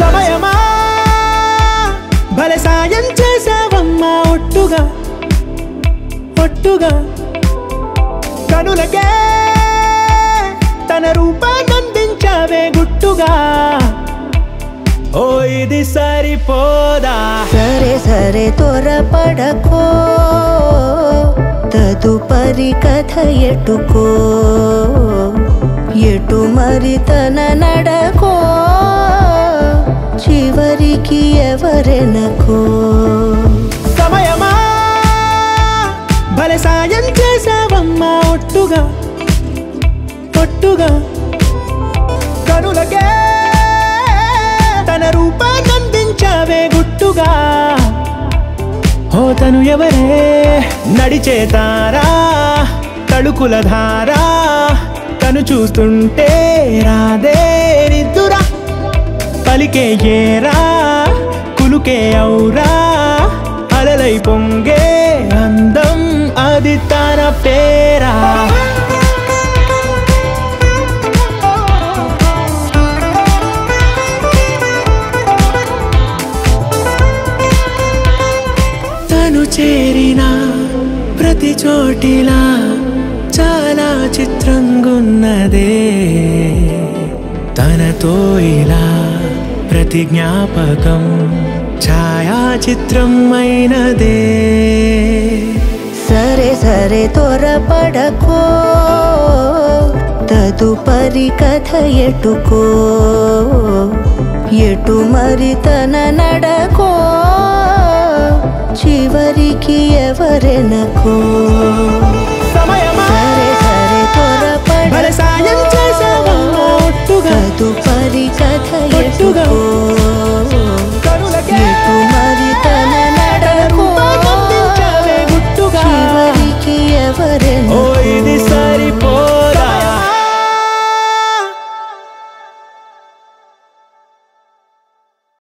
సమయమా భలే సాయం చేసావమ్మా ఒట్టుగా ఒట్టుగా కనులకే తన రూపాన్నందించావే గుట్టుగా ఓ ఇది సరిపోదా సరే సరే త్వరపడకో తదుపరి కథ ఎటుకో ఎటు మరి తన నడకో చివరికి ఎవరెనకో సమయమా భలే సాయం చేసావమ్మా ఒట్టుగా ఒట్టుగా కనులకే తన రూపాన్నందించావే గుట్టుగా ఓ తను ఎవరే నడిచే తారా తళుకుల ధారా తను చూస్తుంటే రాదే నిద్దురా పలికే ఏరా కులుకే ఔరా అలలై పొంగే అందం అది తన పేరా తను చేరిన ప్రతి చోటిలా చాలా చిత్రంగున్నదే తనతో ఇలా ప్రతి జ్ఞాపకం ఛాయాచిత్రం అయినదే సరే సరే త్వరపడకో తదుపరి కథ ఎటుకో ఎటు మరి తన నడకో చివరికి ఎవరెనకో సమయమా సరే సరే త్వరపడకో సాయం చేసావమ్మా ఒట్టుగా తదుపరి కథ ఒట్టుగా ఎటుకో